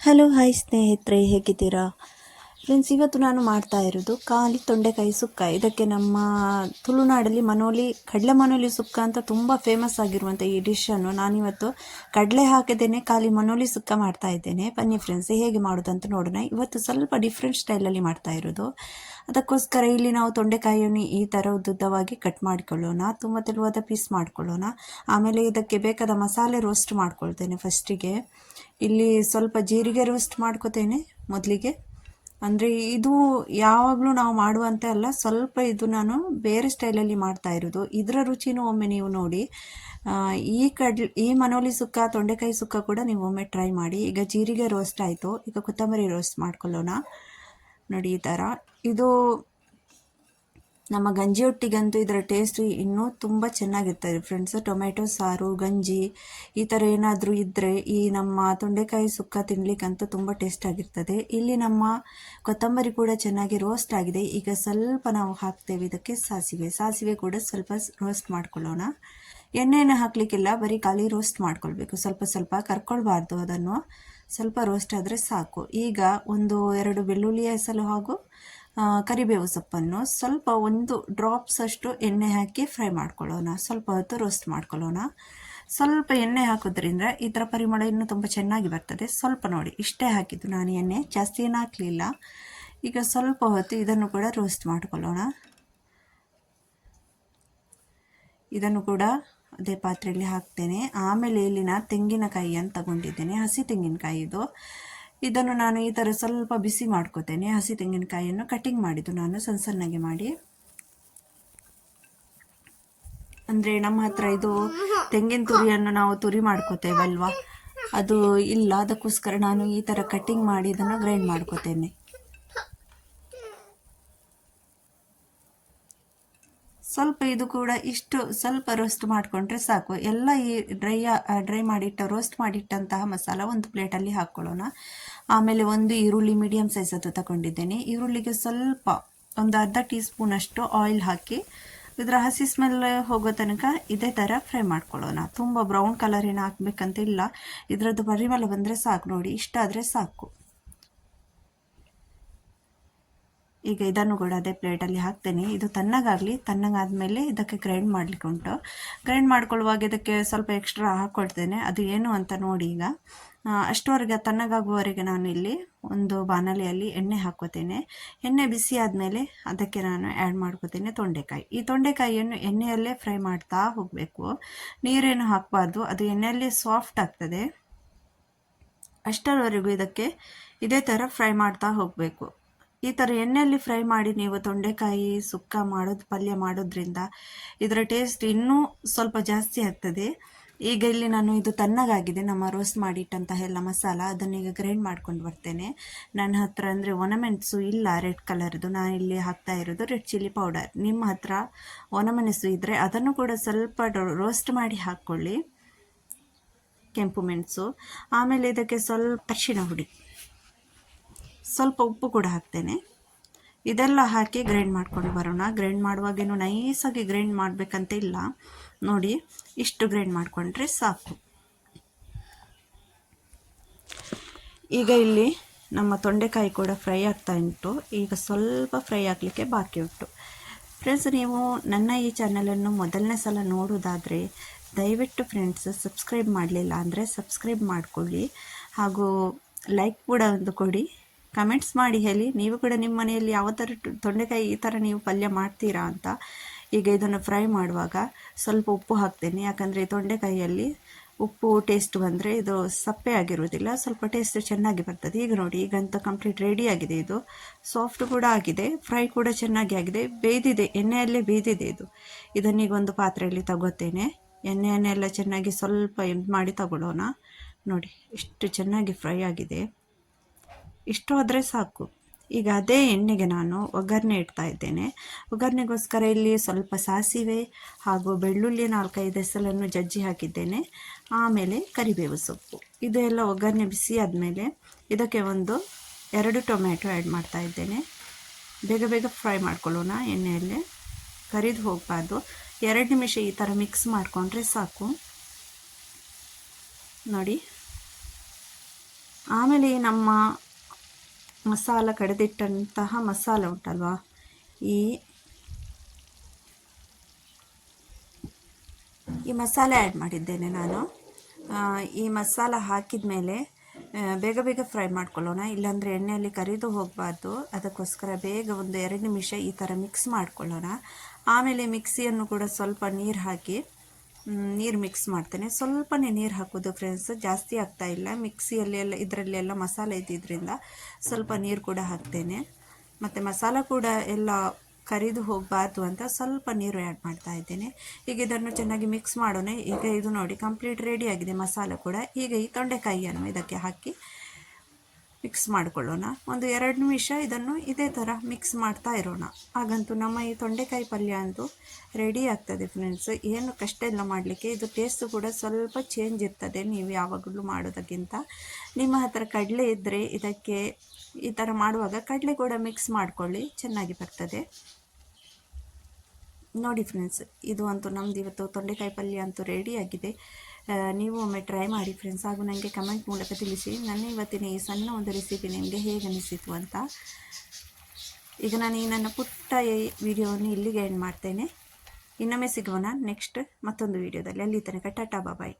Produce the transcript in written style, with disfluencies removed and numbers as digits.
Hello hi ಸ್ನೇಹಿತರೆ, ಹೇಗಿದ್ದೀರಾ friends? ಇವತ್ತು ನಾನು ಮಾಡ್ತಾ ಇರೋದು ಖಾಲಿ ತೊಂಡೆಕಾಯಿ ಸುಕ್ಕ. ಇದಕ್ಕೆ ನಮ್ಮ ತುಳುನಾಡಲ್ಲಿ ಕಡಲೆ ಮನೋಲಿ ಸುಕ್ಕ ಅಂತ ತುಂಬ ಫೇಮಸ್ ಆಗಿರುವಂಥ ಈ ಡಿಶನ್ನು ನಾನಿವತ್ತು ಕಡಲೆ ಹಾಕಿದ್ದೇನೆ ಖಾಲಿ ಮನೋಲಿ ಸುಕ್ಕ ಮಾಡ್ತಾ ಇದ್ದೇನೆ. ಬನ್ನಿ ಫ್ರೆಂಡ್ಸ್, ಹೇಗೆ ಮಾಡೋದಂತ ನೋಡೋಣ. ಇವತ್ತು ಸ್ವಲ್ಪ ಡಿಫ್ರೆಂಟ್ ಸ್ಟೈಲಲ್ಲಿ ಮಾಡ್ತಾ ಇರೋದು. ಅದಕ್ಕೋಸ್ಕರ ಇಲ್ಲಿ ನಾವು ತೊಂಡೆಕಾಯಿಯನ್ನು ಈ ಥರ ಉದ್ದುದ್ದವಾಗಿ ಕಟ್ ಮಾಡಿಕೊಳ್ಳೋಣ, ತುಂಬ ತೆಳುವಾದ ಪೀಸ್ ಮಾಡ್ಕೊಳ್ಳೋಣ. ಆಮೇಲೆ ಇದಕ್ಕೆ ಬೇಕಾದ ಮಸಾಲೆ ರೋಸ್ಟ್ ಮಾಡ್ಕೊಳ್ತೇನೆ. ಫಸ್ಟಿಗೆ ಇಲ್ಲಿ ಸ್ವಲ್ಪ ಜೀರಿಗೆ ರೋಸ್ಟ್ ಮಾಡ್ಕೋತೇನೆ ಮೊದಲಿಗೆ. ಅಂದರೆ ಇದು ಯಾವಾಗಲೂ ನಾವು ಮಾಡುವಂತೆ ಅಲ್ಲ, ಸ್ವಲ್ಪ ಇದು ನಾನು ಬೇರೆ ಸ್ಟೈಲಲ್ಲಿ ಮಾಡ್ತಾ ಇರೋದು. ಇದರ ರುಚಿನೂ ಒಮ್ಮೆ ನೀವು ನೋಡಿ. ಈ ಮನೋಲಿ ಸುಕ್ಕ, ತೊಂಡೆಕಾಯಿ ಸುಕ್ಕ ಕೂಡ ನೀವು ಒಮ್ಮೆ ಟ್ರೈ ಮಾಡಿ. ಈಗ ಜೀರಿಗೆ ರೋಸ್ಟ್ ಆಯಿತು, ಈಗ ಕೊತ್ತಂಬರಿ ರೋಸ್ಟ್ ಮಾಡ್ಕೊಳ್ಳೋಣ. ನೋಡಿ ಈ ಥರ. ಇದು ನಮ್ಮ ಗಂಜಿಯೊಟ್ಟಿಗಂತೂ ಇದರ ಟೇಸ್ಟ್ ಇನ್ನೂ ತುಂಬ ಚೆನ್ನಾಗಿರ್ತದೆ ಫ್ರೆಂಡ್ಸ್. ಟೊಮೆಟೊ ಸಾರು, ಗಂಜಿ ಈ ಥರ ಏನಾದರೂ ಇದ್ದರೆ ಈ ನಮ್ಮ ತೊಂಡೆಕಾಯಿ ಸುಕ್ಕ ತಿನ್ನಲಿಕ್ಕಂತೂ ತುಂಬ ಟೇಸ್ಟ್ ಆಗಿರ್ತದೆ. ಇಲ್ಲಿ ನಮ್ಮ ಕೊತ್ತಂಬರಿ ಕೂಡ ಚೆನ್ನಾಗಿ ರೋಸ್ಟ್ ಆಗಿದೆ. ಈಗ ಸ್ವಲ್ಪ ನಾವು ಹಾಕ್ತೇವೆ ಇದಕ್ಕೆ ಸಾಸಿವೆ ಕೂಡ ಸ್ವಲ್ಪ ರೋಸ್ಟ್ ಮಾಡ್ಕೊಳ್ಳೋಣ. ಎಣ್ಣೆಯನ್ನು ಹಾಕಲಿಕ್ಕಿಲ್ಲ, ಬರೀ ಖಾಲಿ ರೋಸ್ಟ್ ಮಾಡ್ಕೊಳ್ಬೇಕು. ಸ್ವಲ್ಪ ಕರ್ಕೊಳ್ಬಾರ್ದು, ಅದನ್ನು ಸ್ವಲ್ಪ ರೋಸ್ಟ್ ಆದರೆ ಸಾಕು. ಈಗ 1-2 ಬೆಳ್ಳುಳ್ಳಿ ಹೆಸರು ಹಾಗೂ ಕರಿಬೇವು ಸೊಪ್ಪನ್ನು ಸ್ವಲ್ಪ 1 ಡ್ರಾಪ್ಸ್ ಅಷ್ಟು ಎಣ್ಣೆ ಹಾಕಿ ಫ್ರೈ ಮಾಡ್ಕೊಳ್ಳೋಣ. ಸ್ವಲ್ಪ ಹೊತ್ತು ರೋಸ್ಟ್ ಮಾಡ್ಕೊಳ್ಳೋಣ. ಸ್ವಲ್ಪ ಎಣ್ಣೆ ಹಾಕೋದ್ರಿಂದ ಇದರ ಪರಿಮಳ ಇನ್ನೂ ತುಂಬ ಚೆನ್ನಾಗಿ ಬರ್ತದೆ. ಸ್ವಲ್ಪ ನೋಡಿ, ಇಷ್ಟೇ ಹಾಕಿದ್ದು ನಾನು ಎಣ್ಣೆ, ಜಾಸ್ತಿ ಏನು ಹಾಕಲಿಲ್ಲ. ಈಗ ಸ್ವಲ್ಪ ಹೊತ್ತು ಇದನ್ನು ಕೂಡ ರೋಸ್ಟ್ ಮಾಡ್ಕೊಳ್ಳೋಣ. ಇದನ್ನು ಕೂಡ ಅದೇ ಪಾತ್ರೆಯಲ್ಲಿ ಹಾಕ್ತೇನೆ. ಆಮೇಲೆ ಇಲ್ಲಿ ನಾನು ತೆಂಗಿನಕಾಯಿಯನ್ನು ತಗೊಂಡಿದ್ದೇನೆ, ಹಸಿ ತೆಂಗಿನಕಾಯಿ ಇದು. ಇದನ್ನು ನಾನು ಈ ಥರ ಸ್ವಲ್ಪ ಬಿಸಿ ಮಾಡ್ಕೋತೇನೆ. ಹಸಿ ತೆಂಗಿನಕಾಯಿಯನ್ನು ಕಟಿಂಗ್ ಮಾಡಿದ್ದು ನಾನು ಸಣ್ಣಗೆ ಮಾಡಿ. ಅಂದರೆ ನಮ್ಮ ಹತ್ರ ಇದು ತೆಂಗಿನ ತುರಿಯನ್ನು ನಾವು ತುರಿ ಮಾಡ್ಕೋತೇವಲ್ವಾ, ಅದು ಇಲ್ಲ. ಅದಕ್ಕೋಸ್ಕರ ನಾನು ಈ ಥರ ಕಟಿಂಗ್ ಮಾಡಿ ಇದನ್ನು ಗ್ರೈಂಡ್ ಮಾಡ್ಕೋತೇನೆ. ಸ್ವಲ್ಪ ಇದು ಕೂಡ ಇಷ್ಟು ಸ್ವಲ್ಪ ರೋಸ್ಟ್ ಮಾಡಿಕೊಂಡ್ರೆ ಸಾಕು. ಎಲ್ಲ ಈ ರೋಸ್ಟ್ ಮಾಡಿಟ್ಟಂತಹ ಮಸಾಲ ಒಂದು ಪ್ಲೇಟಲ್ಲಿ ಹಾಕ್ಕೊಳ್ಳೋಣ. ಆಮೇಲೆ 1 ಈರುಳ್ಳಿ ಮೀಡಿಯಮ್ ಸೈಜ್ ಅದು ತಗೊಂಡಿದ್ದೇನೆ. ಈರುಳ್ಳಿಗೆ ಸ್ವಲ್ಪ ಒಂದು ಅರ್ಧ ಟೀ ಸ್ಪೂನ್ ಅಷ್ಟು ಆಯಿಲ್ ಹಾಕಿ ಇದರ ಹಸಿ ಸ್ಮೆಲ್ ಹೋಗೋ ತನಕ ಇದೇ ಥರ ಫ್ರೈ ಮಾಡ್ಕೊಳ್ಳೋಣ. ತುಂಬ ಬ್ರೌನ್ ಕಲರ್ ಏನು ಹಾಕಬೇಕಂತ ಇಲ್ಲ, ಇದರದ್ದು ಪರಿಮಳ ಬಂದರೆ ಸಾಕು. ನೋಡಿ, ಇಷ್ಟಾದರೆ ಸಾಕು. ಈಗ ಇದನ್ನು ಕೂಡ ಅದೇ ಪ್ಲೇಟಲ್ಲಿ ಹಾಕ್ತೇನೆ. ಇದು ತಣ್ಣಗಾದ್ಮೇಲೆ ಇದಕ್ಕೆ ಗ್ರೈಂಡ್ ಮಾಡಲಿಕ್ಕೆ ಉಂಟು. ಗ್ರೈಂಡ್ ಮಾಡ್ಕೊಳ್ಳುವಾಗ ಇದಕ್ಕೆ ಸ್ವಲ್ಪ ಎಕ್ಸ್ಟ್ರಾ ಹಾಕ್ಕೊಳ್ತೇನೆ. ಅದು ಏನು ಅಂತ ನೋಡಿ. ಈಗ ಅಷ್ಟುವರೆಗೆ ತಣ್ಣಗಾಗುವವರೆಗೆ ನಾನು ಇಲ್ಲಿ ಒಂದು ಬಾಣಲೆಯಲ್ಲಿ ಎಣ್ಣೆ ಹಾಕ್ಕೋತೇನೆ. ಎಣ್ಣೆ ಬಿಸಿ ಆದಮೇಲೆ ಅದಕ್ಕೆ ನಾನು ಆ್ಯಡ್ ಮಾಡ್ಕೋತೇನೆ ತೊಂಡೆಕಾಯಿ. ಈ ತೊಂಡೆಕಾಯಿಯನ್ನು ಎಣ್ಣೆಯಲ್ಲೇ ಫ್ರೈ ಮಾಡ್ತಾ ಹೋಗಬೇಕು, ನೀರೇನು ಹಾಕಬಾರ್ದು. ಅದು ಎಣ್ಣೆಯಲ್ಲೇ ಸಾಫ್ಟ್ ಆಗ್ತದೆ. ಅಷ್ಟರವರೆಗೂ ಇದಕ್ಕೆ ಇದೇ ಥರ ಫ್ರೈ ಮಾಡ್ತಾ ಹೋಗಬೇಕು. ಈ ಥರ ಎಣ್ಣೆಯಲ್ಲಿ ಫ್ರೈ ಮಾಡಿ ನೀವು ತೊಂಡೆಕಾಯಿ ಸುಕ್ಕ ಪಲ್ಯ ಮಾಡೋದ್ರಿಂದ ಇದರ ಟೇಸ್ಟ್ ಇನ್ನೂ ಸ್ವಲ್ಪ ಜಾಸ್ತಿ ಆಗ್ತದೆ. ಈಗ ಇಲ್ಲಿ ನಾನು ಇದು ತಣ್ಣಗಾಗಿದೆ, ನಮ್ಮ ರೋಸ್ಟ್ ಮಾಡಿಟ್ಟಂತಹ ಎಲ್ಲ ಮಸಾಲ, ಅದನ್ನೀಗ ಗ್ರೈಂಡ್ ಮಾಡ್ಕೊಂಡು ಬರ್ತೇನೆ. ನನ್ನ ಹತ್ರ ಅಂದರೆ ಒಣಮೆಣಸು ಇಲ್ಲ, ರೆಡ್ ಕಲರ್ದು. ನಾನು ಇಲ್ಲಿ ಹಾಕ್ತಾ ಇರೋದು ರೆಡ್ ಚಿಲ್ಲಿ ಪೌಡರ್. ನಿಮ್ಮ ಹತ್ರ ಒಣಮೆಣಸು ಇದ್ದರೆ ಅದನ್ನು ಕೂಡ ಸ್ವಲ್ಪ ರೋಸ್ಟ್ ಮಾಡಿ ಹಾಕ್ಕೊಳ್ಳಿ, ಕೆಂಪು ಮೆಣಸು. ಆಮೇಲೆ ಇದಕ್ಕೆ ಸ್ವಲ್ಪ ಅರಿಶಿಣ ಹುಡಿ, ಸ್ವಲ್ಪ ಉಪ್ಪು ಕೂಡ ಹಾಕ್ತೇನೆ. ಇದೆಲ್ಲ ಹಾಕಿ ಗ್ರೈಂಡ್ ಮಾಡ್ಕೊಂಡು ಬರೋಣ. ಗ್ರೈಂಡ್ ಮಾಡುವಾಗೇನು ನೈಸಾಗಿ ಗ್ರೈಂಡ್ ಮಾಡಬೇಕಂತ ಇಲ್ಲ. ನೋಡಿ, ಇಷ್ಟು ಗ್ರೈಂಡ್ ಮಾಡಿಕೊಂಡ್ರೆ ಸಾಕು. ಈಗ ಇಲ್ಲಿ ನಮ್ಮ ತೊಂಡೆಕಾಯಿ ಕೂಡ ಫ್ರೈ ಆಗ್ತಾ ಉಂಟು. ಈಗ ಸ್ವಲ್ಪ ಫ್ರೈ ಆಗಲಿಕ್ಕೆ ಬಾಕಿ ಉಂಟು. ಫ್ರೆಂಡ್ಸ್, ನೀವು ನನ್ನ ಈ ಚಾನಲನ್ನು ಮೊದಲನೇ ಸಲ ನೋಡೋದಾದರೆ ದಯವಿಟ್ಟು ಫ್ರೆಂಡ್ಸ್ ಸಬ್ಸ್ಕ್ರೈಬ್ ಮಾಡಲಿಲ್ಲ ಅಂದರೆ ಸಬ್ಸ್ಕ್ರೈಬ್ ಮಾಡಿಕೊಳ್ಳಿ, ಹಾಗೂ ಲೈಕ್ ಕೂಡ ಒಂದು ಕೊಡಿ. ಕಮೆಂಟ್ಸ್ ಮಾಡಿ ಹೇಳಿ, ನೀವು ಕೂಡ ನಿಮ್ಮ ಮನೆಯಲ್ಲಿ ಯಾವ ಥರ ತೊಂಡೆಕಾಯಿ ಈ ಥರ ನೀವು ಪಲ್ಯ ಮಾಡ್ತೀರಾ ಅಂತ. ಈಗ ಇದನ್ನು ಫ್ರೈ ಮಾಡುವಾಗ ಸ್ವಲ್ಪ ಉಪ್ಪು ಹಾಕ್ತೇನೆ, ಯಾಕಂದರೆ ತೊಂಡೆಕಾಯಿಯಲ್ಲಿ ಉಪ್ಪು ಟೇಸ್ಟ್ ಬಂದರೆ ಇದು ಸಪ್ಪೆ ಆಗಿರೋದಿಲ್ಲ, ಸ್ವಲ್ಪ ಟೇಸ್ಟ್ ಚೆನ್ನಾಗಿ ಬರ್ತದೆ. ಈಗ ನೋಡಿ, ಈಗಂತ ಕಂಪ್ಲೀಟ್ ರೆಡಿ ಆಗಿದೆ. ಇದು ಸಾಫ್ಟ್ ಕೂಡ ಆಗಿದೆ, ಫ್ರೈ ಕೂಡ ಚೆನ್ನಾಗಿ ಆಗಿದೆ, ಬೇಯ್ದಿದೆ, ಎಣ್ಣೆಯಲ್ಲೇ ಬೇಯ್ದಿದೆ ಇದು. ಇದನ್ನೀಗ ಒಂದು ಪಾತ್ರೆಯಲ್ಲಿ ತಗೋತೇನೆ. ಎಣ್ಣೆಯನ್ನೆಲ್ಲ ಚೆನ್ನಾಗಿ ಸ್ವಲ್ಪ ಇದು ಮಾಡಿ ತಗೊಳ್ಳೋಣ. ನೋಡಿ, ಎಷ್ಟು ಚೆನ್ನಾಗಿ ಫ್ರೈ ಆಗಿದೆ. ಇಷ್ಟು ಆದರೆ ಸಾಕು. ಈಗ ಅದೇ ಎಣ್ಣೆಗೆ ನಾನು ಒಗ್ಗರಣೆ ಇಡ್ತಾ ಇದ್ದೇನೆ. ಒಗ್ಗರಣೆಗೋಸ್ಕರ ಇಲ್ಲಿ ಸ್ವಲ್ಪ ಸಾಸಿವೆ ಹಾಗೂ ಬೆಳ್ಳುಳ್ಳಿ 4-5 ಎಸಲನ್ನು ಜಜ್ಜಿ ಹಾಕಿದ್ದೇನೆ. ಆಮೇಲೆ ಕರಿಬೇವು ಸೊಪ್ಪು. ಇದೆಲ್ಲ ಒಗ್ಗರಣೆ ಬಿಸಿ ಆದಮೇಲೆ ಇದಕ್ಕೆ 2 ಟೊಮೆಟೊ ಆ್ಯಡ್ ಮಾಡ್ತಾ ಇದ್ದೇನೆ. ಬೇಗ ಫ್ರೈ ಮಾಡ್ಕೊಳ್ಳೋಣ ಎಣ್ಣೆಯಲ್ಲೇ, ಕರಿದು ಹೋಗಬಾರ್ದು. 2 ನಿಮಿಷ ಈ ಥರ ಮಿಕ್ಸ್ ಮಾಡಿಕೊಂಡ್ರೆ ಸಾಕು. ನೋಡಿ, ಆಮೇಲೆ ನಮ್ಮ ಮಸಾಲ ಕಡೆದಿಟ್ಟಂತಹ ಮಸಾಲ ಉಂಟಲ್ವಾ, ಈ ಮಸಾಲೆ ಆ್ಯಡ್ ಮಾಡಿದ್ದೇನೆ ನಾನು. ಈ ಮಸಾಲ ಹಾಕಿದ ಮೇಲೆ ಬೇಗ ಬೇಗ ಫ್ರೈ ಮಾಡ್ಕೊಳ್ಳೋಣ, ಇಲ್ಲಾಂದರೆ ಎಣ್ಣೆಯಲ್ಲಿ ಕರಿದು ಹೋಗಬಾರ್ದು. ಅದಕ್ಕೋಸ್ಕರ ಬೇಗ ಒಂದು 2 ನಿಮಿಷ ಈ ಥರ ಮಿಕ್ಸ್ ಮಾಡ್ಕೊಳ್ಳೋಣ. ಆಮೇಲೆ ಮಿಕ್ಸಿಯನ್ನು ಕೂಡ ಸ್ವಲ್ಪ ನೀರು ಹಾಕಿ ನೀರು ಮಿಕ್ಸ್ ಮಾಡ್ತೇನೆ. ಸ್ವಲ್ಪನೇ ನೀರು ಹಾಕೋದು ಫ್ರೆಂಡ್ಸ್, ಜಾಸ್ತಿ ಆಗ್ತಾ ಇಲ್ಲ. ಮಿಕ್ಸಿಯಲ್ಲೆಲ್ಲ ಇದರಲ್ಲೆಲ್ಲ ಮಸಾಲೆ ಇದ್ದಿದ್ದರಿಂದ ಸ್ವಲ್ಪ ನೀರು ಕೂಡ ಹಾಕ್ತೇನೆ. ಮತ್ತು ಮಸಾಲ ಕೂಡ ಎಲ್ಲ ಕರಿದು ಹೋಗಬಾರ್ದು ಅಂತ ಸ್ವಲ್ಪ ನೀರು ಆ್ಯಡ್ ಮಾಡ್ತಾ ಇದ್ದೇನೆ. ಈಗ ಇದನ್ನು ಚೆನ್ನಾಗಿ ಮಿಕ್ಸ್ ಮಾಡೋಣ. ಈಗ ಇದು ನೋಡಿ ಕಂಪ್ಲೀಟ್ ರೆಡಿ ಆಗಿದೆ ಮಸಾಲ ಕೂಡ. ಈಗ ಈ ತೊಂಡೆಕಾಯಿಯನ್ನು ಇದಕ್ಕೆ ಹಾಕಿ ಮಿಕ್ಸ್ ಮಾಡಿಕೊಳ್ಳೋಣ. ಒಂದು 2 ನಿಮಿಷ ಇದನ್ನು ಇದೇ ಥರ ಮಿಕ್ಸ್ ಮಾಡ್ತಾ ಇರೋಣ. ಹಾಗಂತೂ ನಮ್ಮ ಈ ತೊಂಡೆಕಾಯಿ ಪಲ್ಯ ಅಂತೂ ರೆಡಿ ಆಗ್ತದೆ ಫ್ರೆಂಡ್ಸ್. ಏನು ಕಷ್ಟ ಇಲ್ಲ ಮಾಡಲಿಕ್ಕೆ. ಇದು ಟೇಸ್ಟು ಕೂಡ ಸ್ವಲ್ಪ ಚೇಂಜ್ ಇರ್ತದೆ ನೀವು ಯಾವಾಗಲೂ ಮಾಡೋದಕ್ಕಿಂತ. ನಿಮ್ಮ ಹತ್ರ ಕಡಲೆ ಇದ್ದರೆ ಇದಕ್ಕೆ ಈ ಥರ ಮಾಡುವಾಗ ಕಡಲೆ ಕೂಡ ಮಿಕ್ಸ್ ಮಾಡಿಕೊಳ್ಳಿ, ಚೆನ್ನಾಗಿ ಬರ್ತದೆ. ನೋಡಿ ಫ್ರೆಂಡ್ಸ್, ಇದು ಅಂತೂ ನಮ್ಮದು ಇವತ್ತು ತೊಂಡೆಕಾಯಿ ಪಲ್ಯ ಅಂತೂ ರೆಡಿಯಾಗಿದೆ. ನೀವು ಒಮ್ಮೆ ಟ್ರೈ ಮಾಡಿ ಫ್ರೆಂಡ್ಸ್, ಹಾಗೂ ನನಗೆ ಕಮೆಂಟ್ ಮೂಲಕ ತಿಳಿಸಿ ನನ್ನ ಇವತ್ತಿನ ಈ ಸಣ್ಣ ಒಂದು ರೆಸಿಪಿ ನಿಮಗೆ ಹೇಗೆ ಅನಿಸಿತು ಅಂತ. ಈಗ ನಾನು ಈ ನನ್ನ ಪುಟ್ಟ ವಿಡಿಯೋವನ್ನು ಇಲ್ಲಿಗೆ ಎಂಡ್ ಮಾಡ್ತೇನೆ. ಇನ್ನೊಮ್ಮೆ ಸಿಗೋಣ ನೆಕ್ಸ್ಟ್ ಮತ್ತೊಂದು ವಿಡಿಯೋದಲ್ಲಿ. ಅಲ್ಲಿ ತನಕ ಟಾಟಾ ಬಾಯ್.